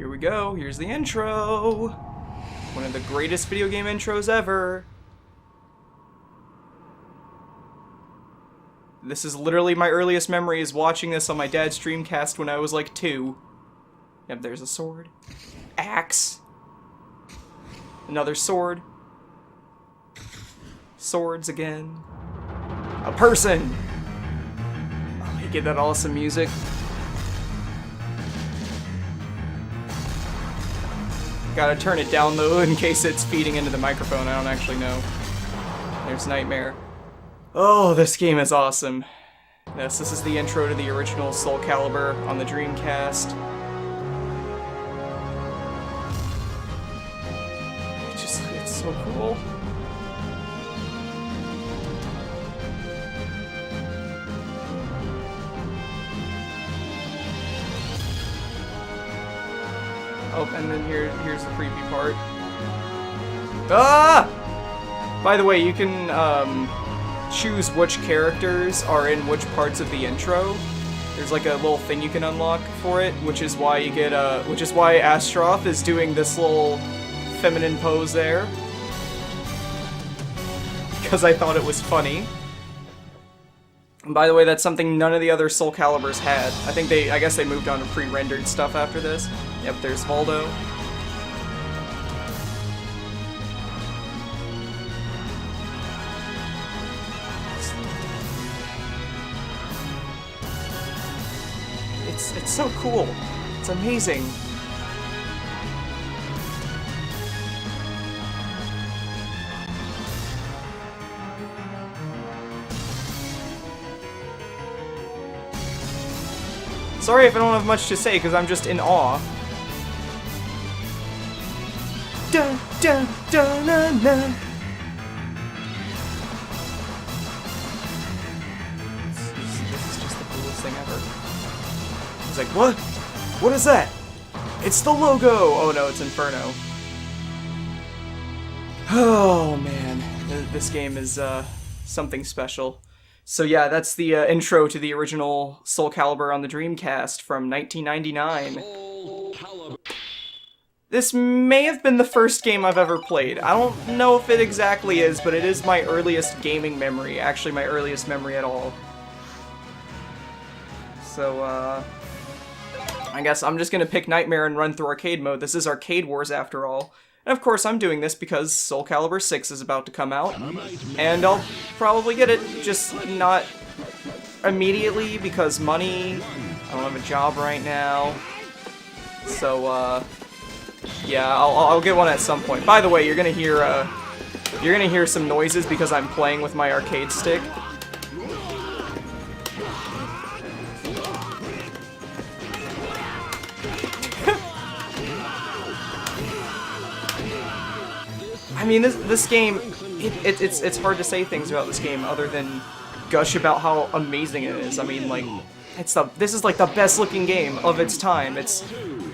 Here we go. Here's the intro. One of the greatest video game intros ever. This is literally my earliest memory is watching this on my dad's Dreamcast when I was like 2. Yep, there's a sword. Axe. Another sword. Swords again. A person! Oh, you get that awesome music. Gotta turn it down though in case it's feeding into the microphone, I don't actually know. There's Nightmare. Oh, this game is awesome. Yes, this is the intro to the original Soul Calibur on the Dreamcast. It's so cool. Oh, and then here's the creepy part. Ah! By the way, you can choose which characters are in which parts of the intro. There's like a little thing you can unlock for it, which is why you get which is why Astroth is doing this little feminine pose there. Because I thought it was funny. And by the way, that's something none of the other Soul Caliburs had. I guess they moved on to pre-rendered stuff after this. Yep, there's Voldo. It's so cool. It's amazing. Sorry if I don't have much to say, because I'm just in awe. Dun, dun, dun, dun, dun. This is just the coolest thing ever. He's like, what? What is that? It's the logo! Oh no, it's Inferno. Oh man, this game is something special. So yeah, that's the intro to the original Soul Calibur on the Dreamcast from 1999. Soul Calibur. This may have been the first game I've ever played. I don't know if it exactly is, but it is my earliest gaming memory. Actually, my earliest memory at all. So, I guess I'm just gonna pick Nightmare and run through arcade mode. This is Arcade Wars after all. And of course I'm doing this because Soul Calibur VI is about to come out. And I'll probably get it, just not immediately because money. I don't have a job right now. So, yeah, I'll get one at some point. By the way, you're gonna hear some noises because I'm playing with my arcade stick. I mean, this game, it's hard to say things about this game other than gush about how amazing it is. I mean, like, this is like the best looking game of its time. It's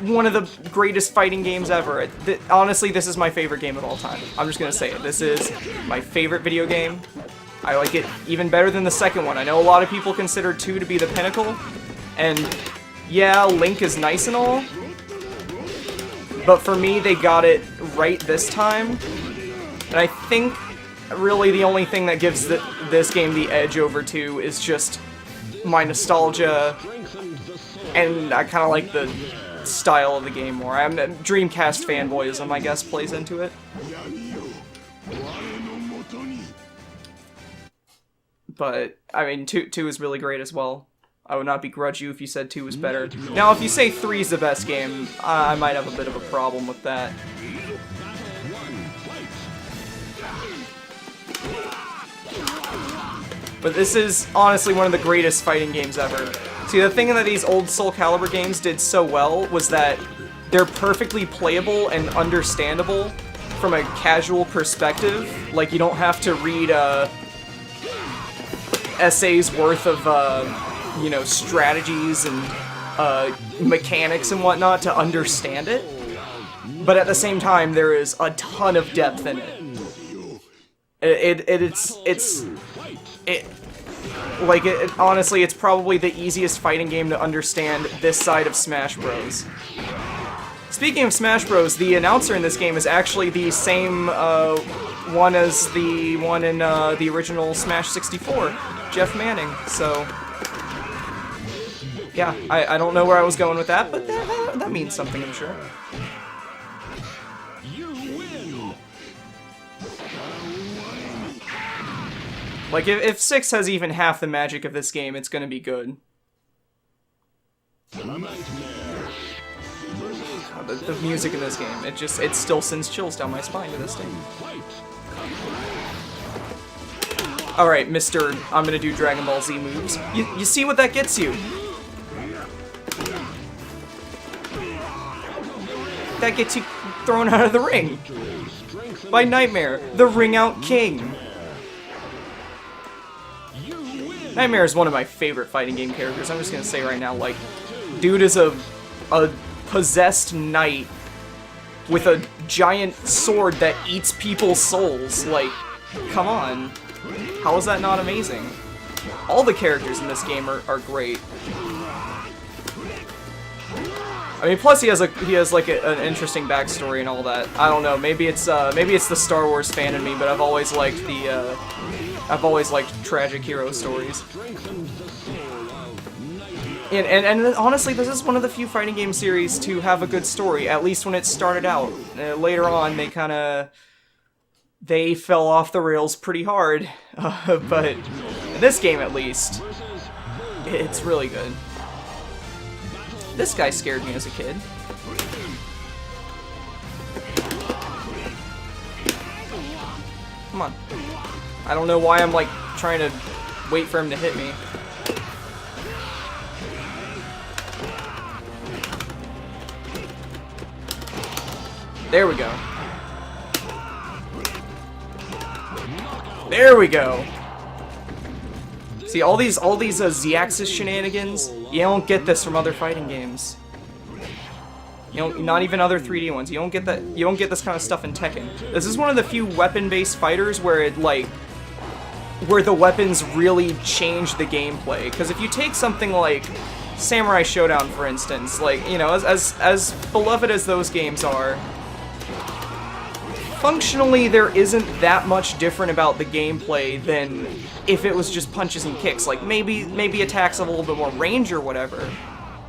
one of the greatest fighting games ever. Honestly, this is my favorite game of all time. I'm just gonna say it. This is my favorite video game. I like it even better than the second one. I know a lot of people consider 2 to be the pinnacle, and yeah, Link is nice and all, but for me, they got it right this time. And I think really the only thing that gives this game the edge over 2 is just my nostalgia, and I kind of like the style of the game more. I'm a Dreamcast fanboyism, I guess, plays into it. But, I mean, 2 is really great as well. I would not begrudge you if you said 2 was better. Now, if you say 3 is the best game, I might have a bit of a problem with that. But this is honestly one of the greatest fighting games ever. See, the thing that these old Soul Calibur games did so well was that they're perfectly playable and understandable from a casual perspective. Like, you don't have to read essays worth of, you know, strategies and mechanics and whatnot to understand it. But at the same time, there is a ton of depth in it. Honestly, it's probably the easiest fighting game to understand this side of Smash Bros. Speaking of Smash Bros, the announcer in this game is actually the same one as the one in the original Smash 64, Jeff Manning. So, yeah, I don't know where I was going with that, but that means something, I'm sure. Like, if 6 has even half the magic of this game, it's gonna be good. The music in this game, it still sends chills down my spine to this day. Alright, Mr. I'm gonna do Dragon Ball Z moves. You see what that gets you? That gets you thrown out of the ring by Nightmare, the Ring Out King. Nightmare is one of my favorite fighting game characters. I'm just gonna say right now, like, dude is a possessed knight with a giant sword that eats people's souls. Like, come on. How is that not amazing? All the characters in this game are great. I mean, plus he has like an interesting backstory and all that. I don't know. Maybe it's the Star Wars fan in me, but I've always liked tragic hero stories. And honestly, this is one of the few fighting game series to have a good story, at least when it started out. Later on, they fell off the rails pretty hard, but in this game, at least, it's really good. This guy scared me as a kid. Come on. I don't know why I'm, like, trying to wait for him to hit me. There we go. There we go. See, all these Z-axis shenanigans, you don't get this from other fighting games. You don't, not even other 3D ones. You don't get that. You don't get this kind of stuff in Tekken. This is one of the few weapon-based fighters where where the weapons really change the gameplay. Because if you take something like Samurai Showdown, for instance, like, you know, as beloved as those games are, functionally, there isn't that much different about the gameplay than if it was just punches and kicks. Like, maybe attacks have a little bit more range or whatever,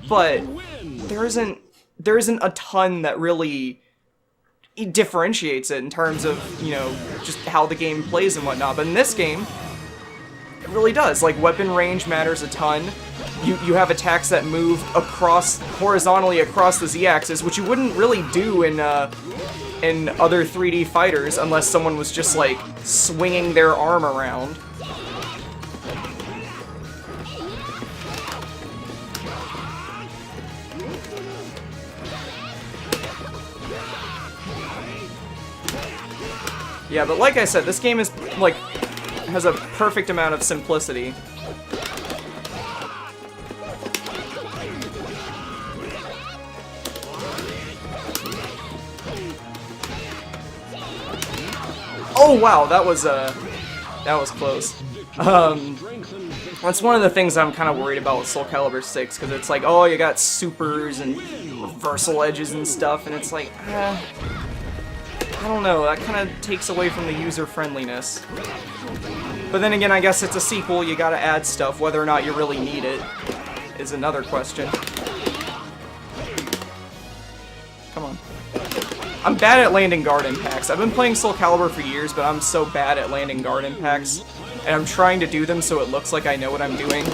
but there isn't a ton that really differentiates it in terms of, you know, just how the game plays and whatnot. But in this game, it really does. Like, weapon range matters a ton. You have attacks that move horizontally across the Z-axis, which you wouldn't really do in other 3D fighters unless someone was just, like, swinging their arm around. Yeah, but like I said, this game is, like, has a perfect amount of simplicity. Oh wow, that was close. That's one of the things I'm kind of worried about with Soul Calibur VI, because it's like, oh, you got supers and reversal edges and stuff, and it's like, I don't know, that kind of takes away from the user-friendliness. But then again, I guess it's a sequel, you gotta add stuff. Whether or not you really need it is another question. Come on. I'm bad at landing guard impacts. I've been playing Soul Calibur for years, but I'm so bad at landing guard impacts. And I'm trying to do them so it looks like I know what I'm doing.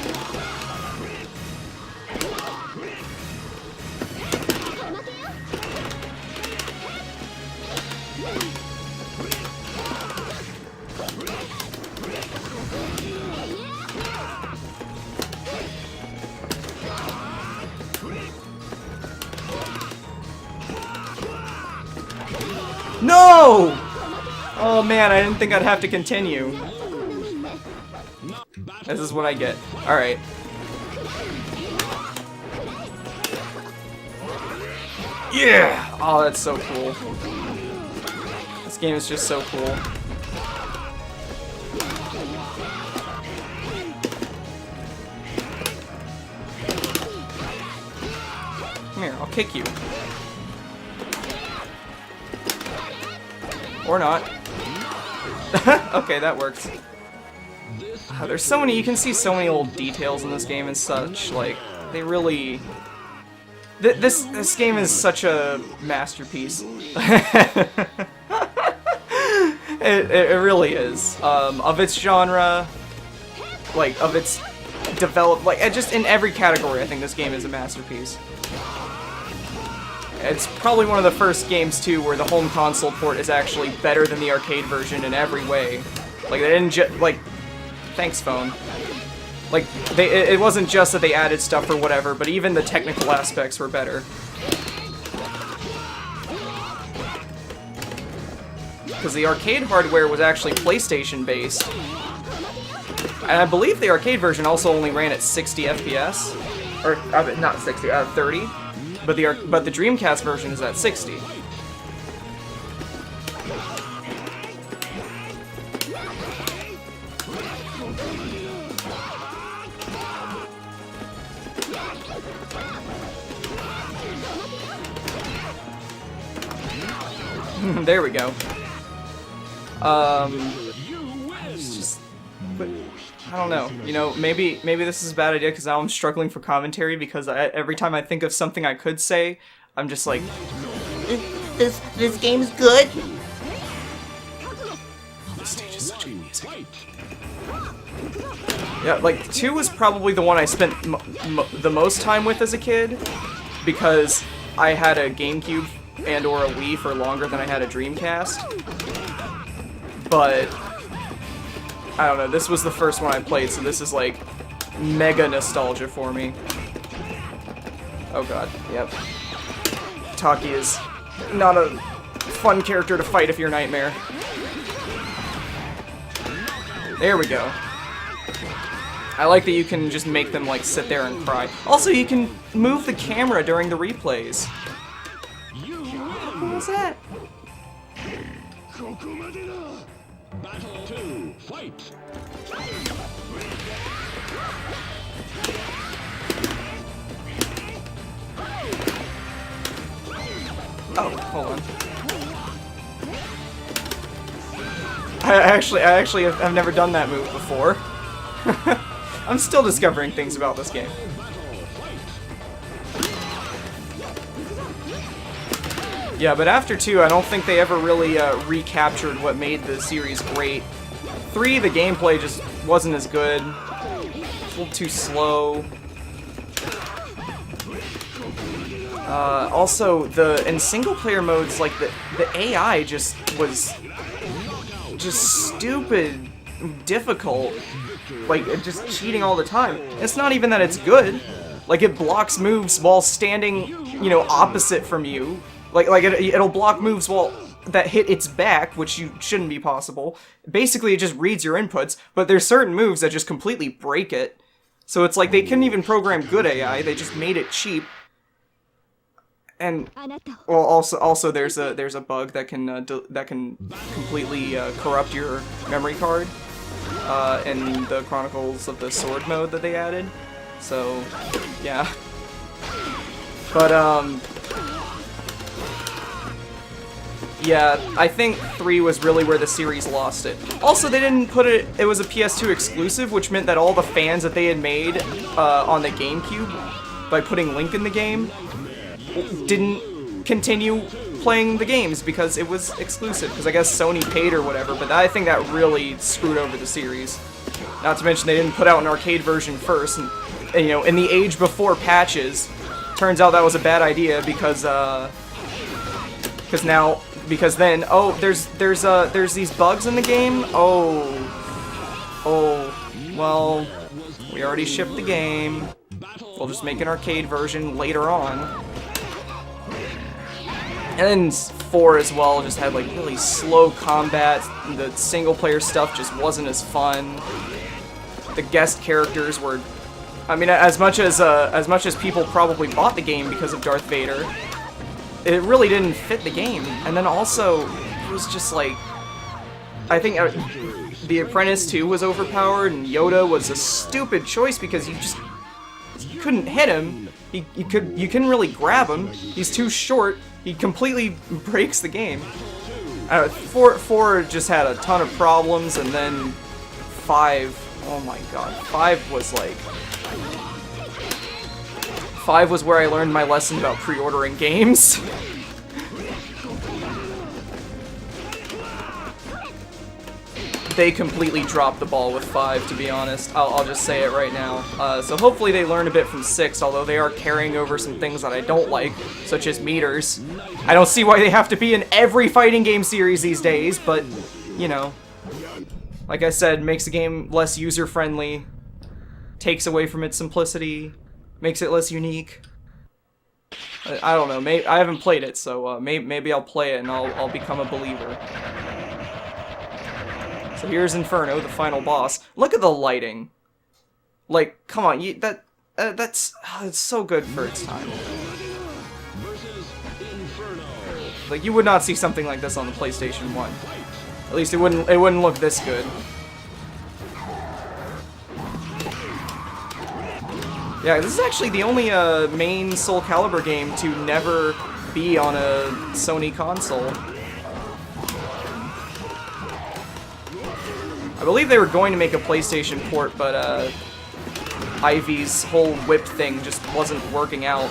No! Oh man, I didn't think I'd have to continue. This is what I get. Alright. Yeah! Oh, that's so cool. This game is just so cool. Come here, I'll kick you. Or not. Okay, that works. There's so many, you can see so many little details in this game and such, like, they really... This game is such a masterpiece. It really is. Of its genre, like, of its like, just in every category, I think this game is a masterpiece. It's probably one of the first games, too, where the home console port is actually better than the arcade version in every way. Like, they didn't like, thanks, phone. Like, it wasn't just that they added stuff or whatever, but even the technical aspects were better. Because the arcade hardware was actually PlayStation-based. And I believe the arcade version also only ran at 60 FPS. Or, not 60, 30. But the Dreamcast version is at 60. There we go. It's just, but I don't know. You know, maybe this is a bad idea because now I'm struggling for commentary because every time I think of something I could say, I'm just like, This game's good. this stage is such good music. Yeah, like 2 was probably the one I spent the most time with as a kid because I had a GameCube and or a Wii for longer than I had a Dreamcast. But I don't know, this was the first one I played, so this is like mega nostalgia for me. Oh god, yep. Taki is not a fun character to fight if you're Nightmare. There we go. I like that you can just make them like sit there and cry. Also, you can move the camera during the replays. What was that? Battle 2, fight! Oh, hold on. I've never done that move before. I'm still discovering things about this game. Yeah, but after 2, I don't think they ever really recaptured what made the series great. 3, the gameplay just wasn't as good. A little too slow. Also, in single-player modes, like, the AI just was just stupid difficult. Like, just cheating all the time. It's not even that it's good. Like, it blocks moves while standing, you know, opposite from you. Like it'll block moves that hit its back, which shouldn't be possible. Basically, it just reads your inputs, but there's certain moves that just completely break it. So it's like they couldn't even program good AI, they just made it cheap. And well, also there's a bug that can completely corrupt your memory card in the Chronicles of the Sword mode that they added. So yeah, but yeah, I think 3 was really where the series lost it. Also, they didn't put it was a PS2 exclusive, which meant that all the fans that they had made on the GameCube, by putting Link in the game, didn't continue playing the games because it was exclusive, because I guess Sony paid or whatever, but I think that really screwed over the series. Not to mention they didn't put out an arcade version first, and you know, in the age before patches, turns out that was a bad idea because then, oh, there's these bugs in the game? Oh, well, we already shipped the game. We'll just make an arcade version later on. And then 4 as well just had like really slow combat. The single player stuff just wasn't as fun. The guest characters were, I mean, as much as people probably bought the game because of Darth Vader, it really didn't fit the game. And then also, it was just like, I think The Apprentice 2 was overpowered, and Yoda was a stupid choice because you couldn't hit him. You couldn't really grab him. He's too short. He completely breaks the game. Four just had a ton of problems, and then 5, oh my god, 5 was like... 5 was where I learned my lesson about pre-ordering games. They completely dropped the ball with 5, to be honest. I'll just say it right now. So hopefully they learn a bit from 6, although they are carrying over some things that I don't like, such as meters. I don't see why they have to be in every fighting game series these days, but, you know. Like I said, makes the game less user-friendly, takes away from its simplicity, makes it less unique. I don't know, I haven't played it, so maybe I'll play it and I'll become a believer. So here's Inferno, the final boss. Look at the lighting. Like, come on, that's it's so good for its time. Like, you would not see something like this on the PlayStation 1. At least it wouldn't look this good. Yeah, this is actually the only main Soul Calibur game to never be on a Sony console. I believe they were going to make a PlayStation port, but Ivy's whole whip thing just wasn't working out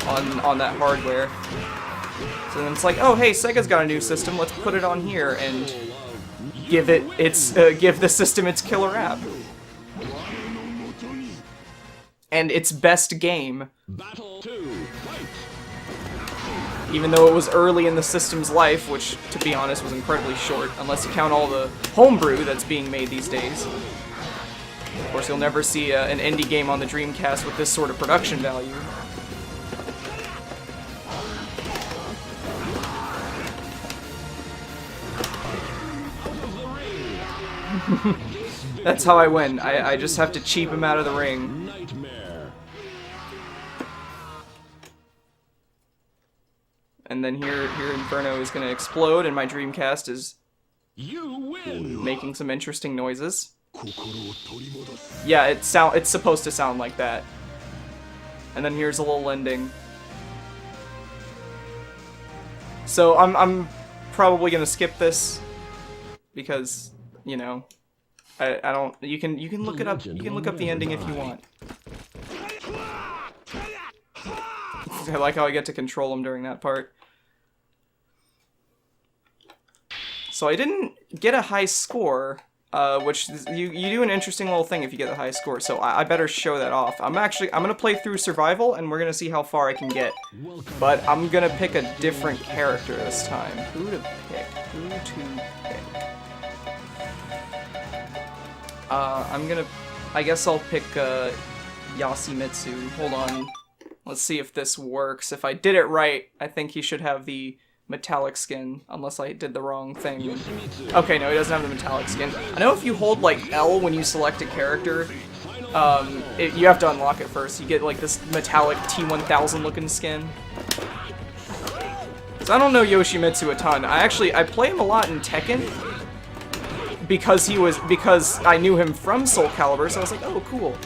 on that hardware. So then it's like, oh hey, Sega's got a new system, let's put it on here and give the system its killer app. And its best game. Battle 2, fight. Even though it was early in the system's life, which, to be honest, was incredibly short, unless you count all the homebrew that's being made these days. Of course, you'll never see an indie game on the Dreamcast with this sort of production value. That's how I win. I just have to cheap him out of the ring. Nightmare. And then here Inferno is going to explode, and my Dreamcast is You win. making some interesting noises. Yeah, it's supposed to sound like that. And then here's a little ending. So I'm probably gonna skip this because, you know, I don't. You can look it up. You can look up the ending if you want. I like how I get to control him during that part. So I didn't get a high score, which you do an interesting little thing if you get a high score. So I better show that off. I'm gonna play through survival, and we're gonna see how far I can get. But I'm gonna pick a different character this time. Who to pick? Who to pick? I guess I'll pick Yoshimitsu. Hold on. Let's see if this works. If I did it right, I think he should have the metallic skin, unless I did the wrong thing. Okay, no, he doesn't have the metallic skin. I know if you hold, like, L when you select a character, you have to unlock it first. You get, like, this metallic T-1000 looking skin. So I don't know Yoshimitsu a ton. I play him a lot in Tekken, because I knew him from Soul Calibur, so I was like, oh, cool.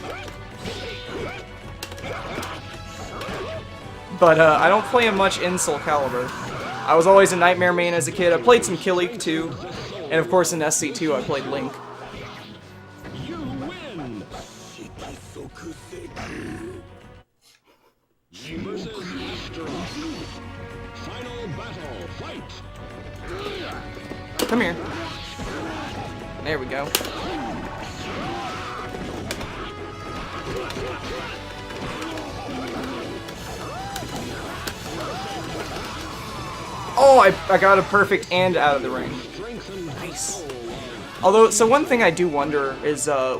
But I don't play him much in Soul Calibur. I was always a Nightmare main as a kid. I played some Killik too, and of course in SC2 I played Link. You win. Versus Strong. Final battle, fight. Come here. There we go. Oh, I got a perfect and out of the ring. Nice. Although, so one thing I do wonder is, how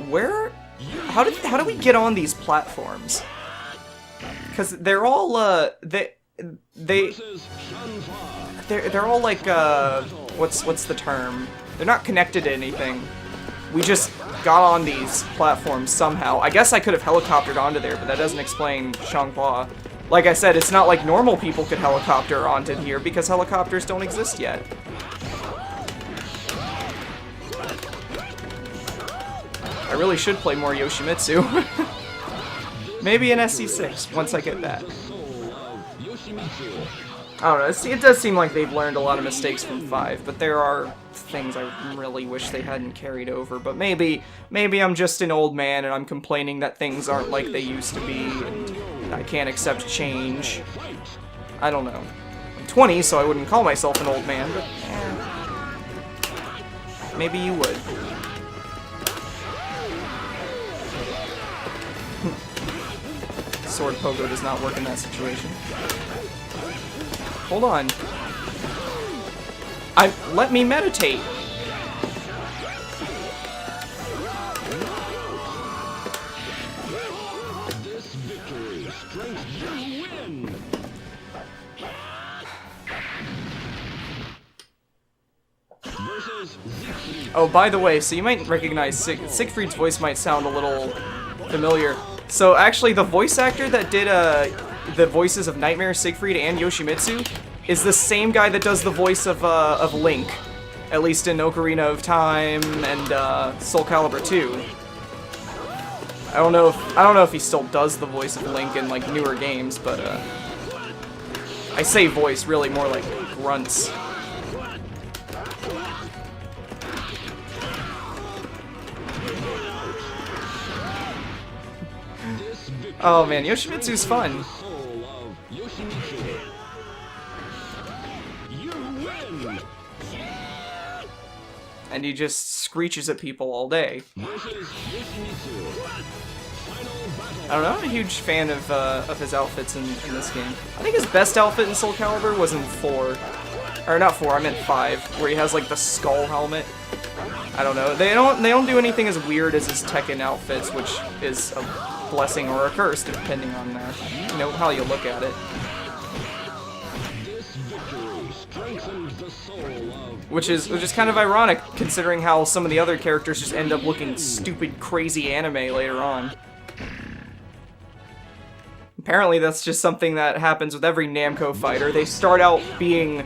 do we get on these platforms? Because they're all, they're all like, what's the term? They're not connected to anything. We just got on these platforms somehow. I guess I could have helicoptered onto there, but that doesn't explain Xianghua. Like I said, it's not like normal people could helicopter onto here because helicopters don't exist yet. I really should play more Yoshimitsu. Maybe an SC6 once I get that. I don't know, it does seem like they've learned a lot of mistakes from 5, but there are things I really wish they hadn't carried over. But maybe I'm just an old man and I'm complaining that things aren't like they used to be, and I can't accept change. I don't know. I'm 20, so I wouldn't call myself an old man, but maybe you would. Sword pogo does not work in that situation. Hold on. Let me meditate. This victory strengthens you win. Versus Siegfried. Oh, by the way, so you might recognize Siegfried's voice might sound a little familiar. So actually, the voice actor that did the voices of Nightmare, Siegfried, and Yoshimitsu is the same guy that does the voice of Link, at least in Ocarina of Time and Soul Calibur 2. I don't know if he still does the voice of Link in like newer games, but I say voice, really more like grunts. Oh man, Yoshimitsu's fun. Soul of Yoshimitsu. You win. And he just screeches at people all day. Versus Yoshimitsu. Final battle. I don't know, I'm a huge fan of his outfits in this game. I think his best outfit in Soul Calibur was in 4. Or not 4, I meant 5, where he has like the skull helmet. I don't know. They don't do anything as weird as his Tekken outfits, which is a blessing or a curse, depending on you know, how you look at it. This victory strengthens the soul of Which is kind of ironic, considering how some of the other characters just end up looking stupid, crazy anime later on. Apparently that's just something that happens with every Namco fighter. They start out being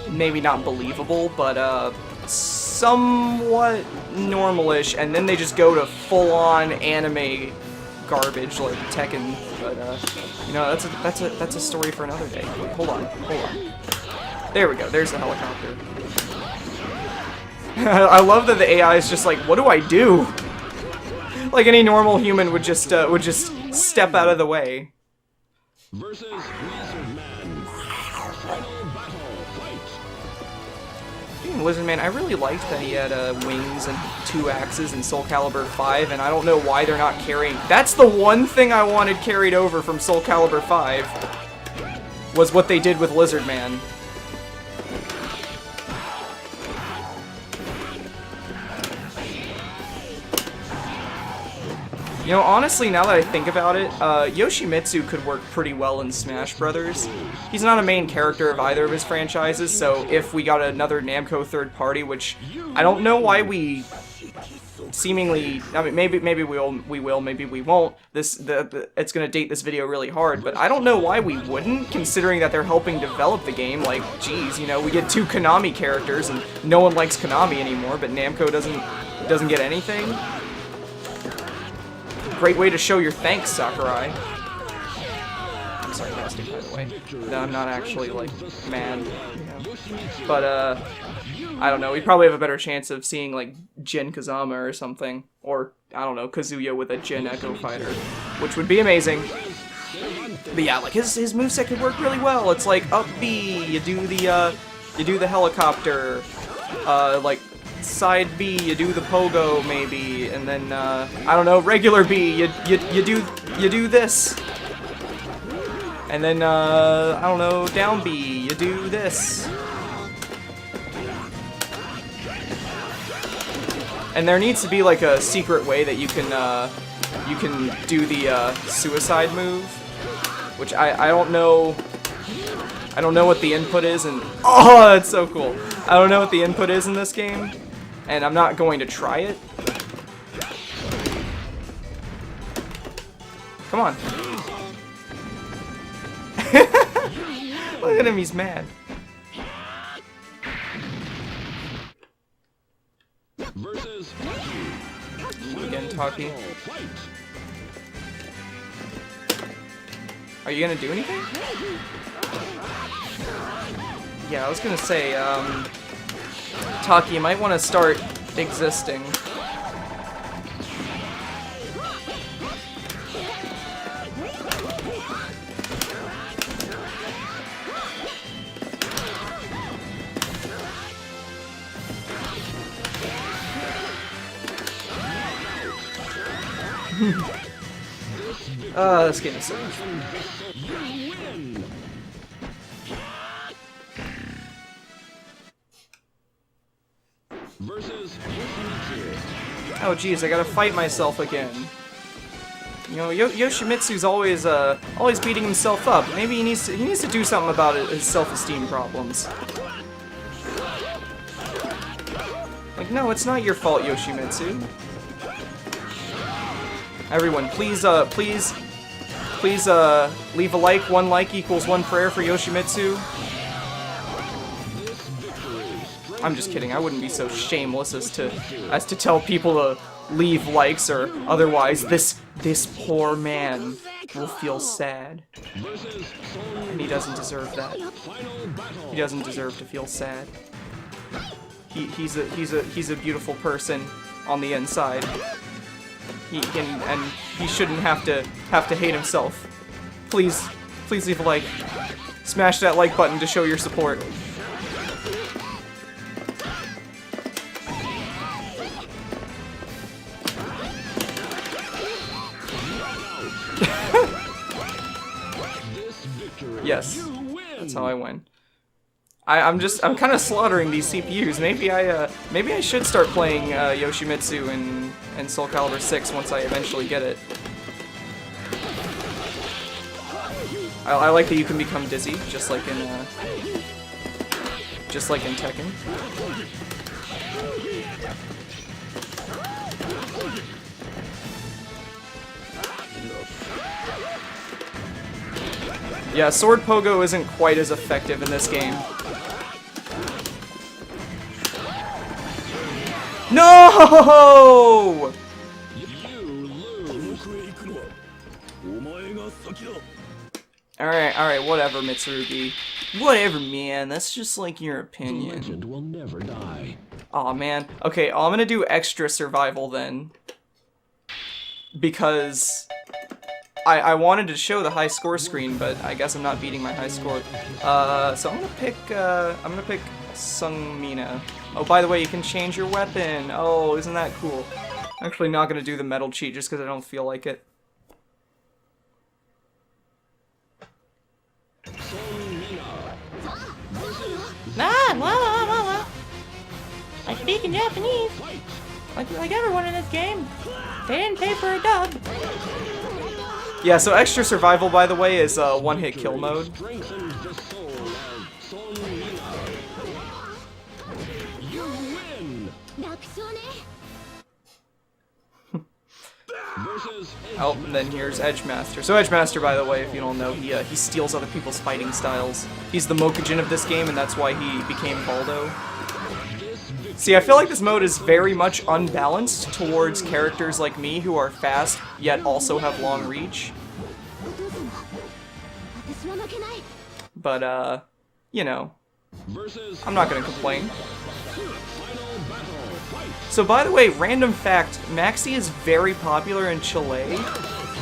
maybe not believable, but somewhat normalish, and then they just go to full-on anime garbage like Tekken. But you know, that's a story for another day. Wait, hold on. There we go. There's the helicopter. I love that the AI is just like, what do I do? Like any normal human would just step out of the way. versus Lizard Man. Final battle. Fight. Speaking of Lizard Man, I really liked that he had wings and 2 axes in Soul Calibur 5, and I don't know why they're not carrying... That's the one thing I wanted carried over from Soul Calibur 5, was what they did with Lizard Man. You know, honestly, now that I think about it, Yoshimitsu could work pretty well in Smash Brothers. He's not a main character of either of his franchises, so if we got another Namco third party, which I don't know why we seemingly, I mean, maybe we will, maybe we won't. It's gonna date this video really hard, but I don't know why we wouldn't, considering that they're helping develop the game. Like, geez, you know, we get 2 Konami characters, and no one likes Konami anymore, but Namco doesn't get anything. Great way to show your thanks, Sakurai. I'm sarcastic, by the way. No, I'm not actually, like, mad. You know. But, I don't know. We probably have a better chance of seeing, like, Jin Kazama or something. Or, I don't know, Kazuya with a Jin Echo Fighter. Which would be amazing. But yeah, like, his moveset could work really well. It's like, up B, you do the helicopter, like, side B, you do the pogo maybe, and then I don't know, regular B, you do this, and then I don't know, down B, you do this, and there needs to be like a secret way that you can do the suicide move, which I don't know. I don't know what the input is, and oh, that's so cool. I don't know what the input is in this game, and I'm not going to try it. Come on. Look at him, he's mad. Versus Again, Taki. Fight. Are you gonna do anything? Yeah, I was gonna say, Taki, you might want to start existing. This game is so much fun. Oh geez, I gotta fight myself again. You know, Yoshimitsu's always beating himself up. Maybe he needs to do something about his self-esteem problems. Like, no, it's not your fault, Yoshimitsu. Everyone, please leave a like. 1 like equals 1 prayer for Yoshimitsu. I'm just kidding. I wouldn't be so shameless as to tell people to leave likes, or otherwise this poor man will feel sad. And he doesn't deserve that. He doesn't deserve to feel sad. He's a beautiful person on the inside. And he shouldn't have to hate himself. Please leave a like. Smash that like button to show your support. Yes, that's how I win. I'm kind of slaughtering these CPUs. Maybe I should start playing Yoshimitsu in Soul Calibur VI once I eventually get it. I like that you can become dizzy, just like in Tekken. Yeah, sword pogo isn't quite as effective in this game. No! Alright, whatever, Mitsurugi. Whatever, man. That's just like your opinion. The legend will never die. Aw, man. Okay, I'm gonna do extra survival then. Because I wanted to show the high score screen, but I guess I'm not beating my high score. So I'm gonna pick Sungmina. Oh, by the way, you can change your weapon. Oh, isn't that cool? I'm actually not gonna do the metal cheat just because I don't feel like it. I speak in Japanese. Like everyone in this game. They didn't pay for a dub. Yeah, so extra survival, by the way, is one-hit kill mode. Oh, and then here's Edgemaster. So Edgemaster, by the way, if you don't know, he steals other people's fighting styles. He's the Mokujin of this game, and that's why he became Baldo. See, I feel like this mode is very much unbalanced towards characters like me who are fast, yet also have long reach. But, you know, I'm not gonna complain. So, by the way, random fact, Maxi is very popular in Chile.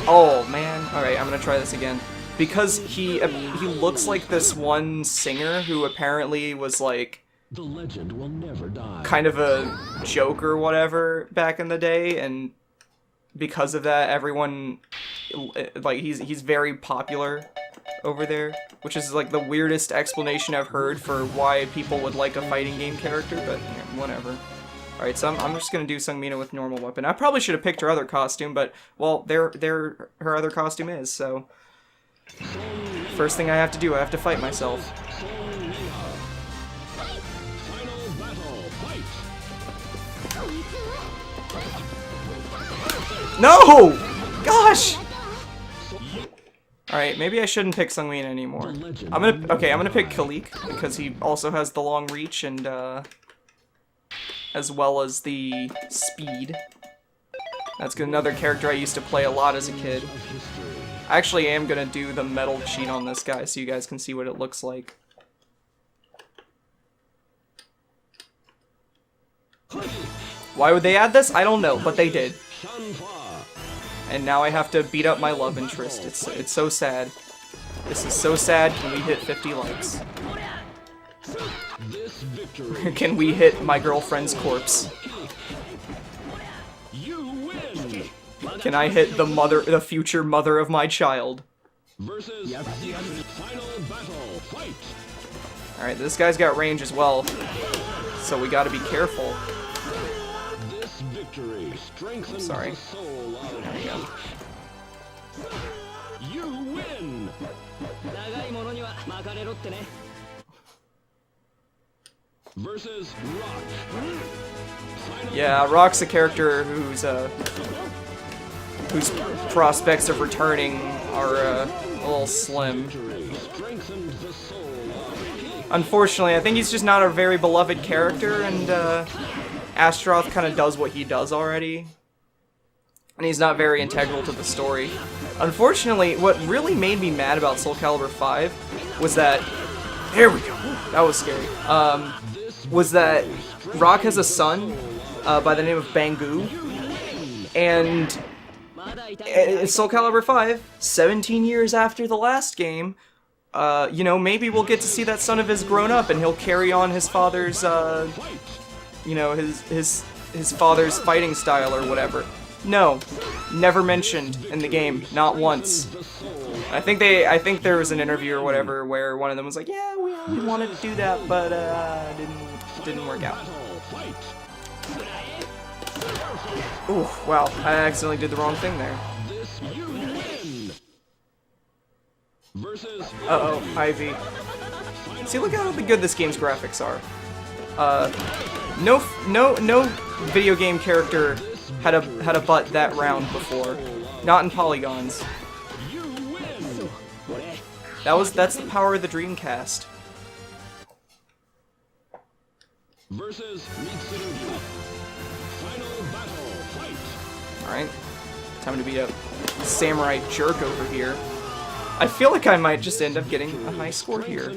Oh, man. Alright, I'm gonna try this again. Because he looks like this one singer who apparently was, like, The legend will never die. kind of a joke or whatever back in the day, and because of that, everyone, like, he's very popular over there, which is, like, the weirdest explanation I've heard for why people would like a fighting game character, but, yeah, whatever. Alright, so I'm just gonna do Sungmina with normal weapon. I probably should have picked her other costume, but, well, her other costume is, so... First thing I have to do, I have to fight myself. No! Gosh! Alright, maybe I shouldn't pick Sungmina anymore. I'm gonna pick Kalik, because he also has the long reach and, as well as the speed. That's another character I used to play a lot as a kid. I actually am gonna do the metal cheat on this guy so you guys can see what it looks like. Why would they add this? I don't know, but they did. And now I have to beat up my love interest. It's so sad. This is so sad. Can we hit 50 likes? Can we hit my girlfriend's corpse? Can I hit the future mother of my child? Alright, this guy's got range as well, so we gotta be careful. I'm sorry. There we go. You win. Versus Rock. Yeah, Rock's a character whose prospects of returning are a little slim. Unfortunately, I think he's just not a very beloved character, and Astaroth kind of does what he does already. And he's not very integral to the story. Unfortunately, what really made me mad about Soul Calibur V was that... There we go! That was scary. Was that Rock has a son by the name of Bangu, and Soul Calibur V, 17 years after the last game, you know, maybe we'll get to see that son of his grown up, and he'll carry on his father's, you know, his father's fighting style or whatever. No, never mentioned in the game, not once. I think there was an interview or whatever where one of them was like, yeah, we wanted to do that, but didn't work out. Ooh, wow, I accidentally did the wrong thing there. Uh-oh, Ivy. See, look how good this game's graphics are. No video game character had a butt that round before. Not in polygons. That's the power of the Dreamcast. Alright. Time to beat up Samurai Jerk over here. I feel like I might just end up getting a high score here.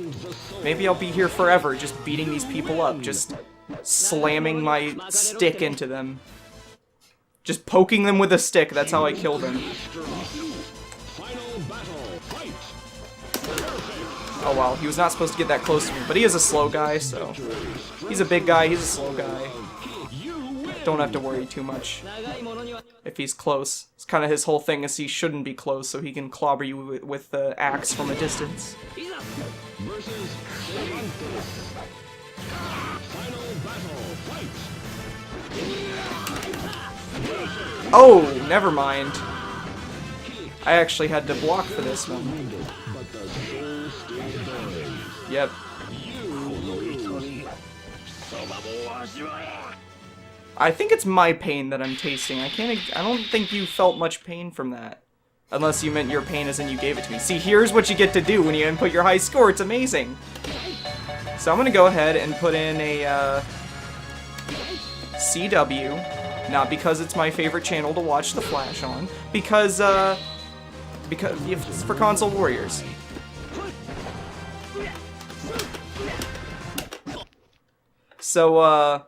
Maybe I'll be here forever just beating these people up, just slamming my stick into them. Just poking them with a stick, that's how I kill them. Oh wow, he was not supposed to get that close to me, but he is a slow guy, so... He's a big guy, he's a slow guy. Don't have to worry too much if he's close. It's kind of his whole thing is he shouldn't be close, so he can clobber you with the axe from a distance. Oh, never mind. I actually had to block for this one. Yep. I think it's my pain that I'm tasting. I don't think you felt much pain from that. Unless you meant your pain as in you gave it to me. See, here's what you get to do when you input your high score. It's amazing. So I'm gonna go ahead and put in a CW. Not because it's my favorite channel to watch The Flash on. Because it's for console warriors. So,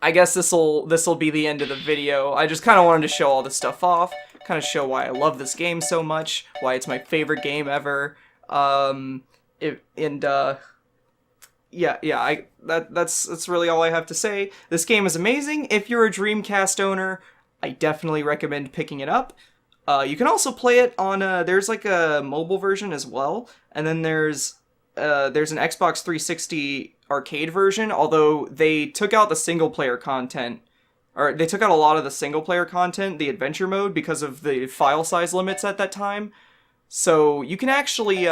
I guess this'll be the end of the video. I just kind of wanted to show all this stuff off, kind of show why I love this game so much, why it's my favorite game ever. Yeah, that's really all I have to say. This game is amazing. If you're a Dreamcast owner, I definitely recommend picking it up. You can also play it on there's like a mobile version as well, and then there's an Xbox 360 arcade version, although they took out the single player content, or they took out a lot of the single player content, the adventure mode, because of the file size limits at that time. So you can actually,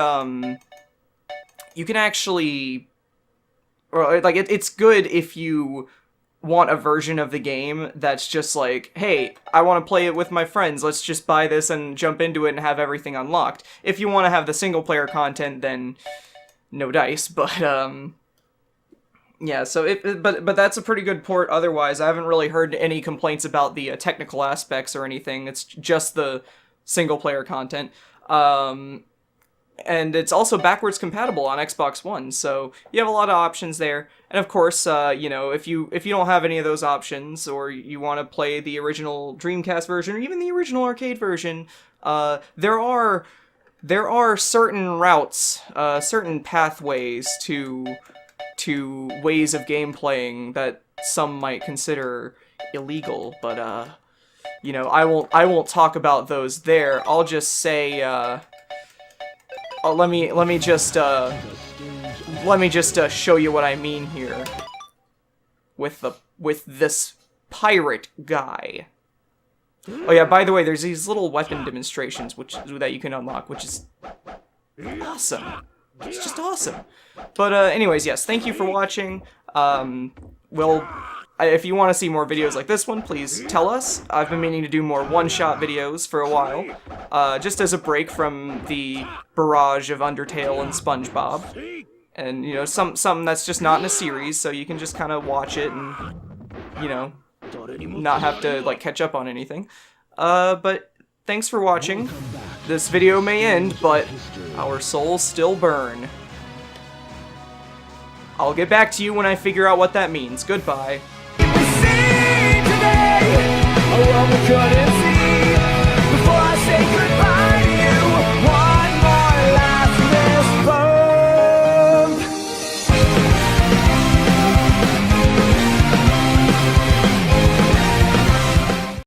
or like it's good if you want a version of the game that's just like, hey, I want to play it with my friends, let's just buy this and jump into it and have everything unlocked. If you want to have the single player content, then no dice, but yeah, so but that's a pretty good port otherwise. I haven't really heard any complaints about the technical aspects or anything. It's just the single-player content. And it's also backwards compatible on Xbox One, so you have a lot of options there. And of course, you know, if you don't have any of those options, or you want to play the original Dreamcast version, or even the original arcade version, there are certain routes, certain pathways to ways of game playing that some might consider illegal. But you know, I won't talk about those there. I'll just say. Let me just show you what I mean here with this pirate guy. Oh yeah, by the way, there's these little weapon demonstrations that you can unlock, which is awesome. It's just awesome. But anyways, yes, thank you for watching. If you want to see more videos like this one, please tell us. I've been meaning to do more one-shot videos for a while, just as a break from the barrage of Undertale and SpongeBob. And, you know, something that's just not in a series, so you can just kind of watch it and, you know, not have to, like, catch up on anything. But thanks for watching. This video may end, but our souls still burn. I'll get back to you when I figure out what that means. Goodbye. Around the curtain.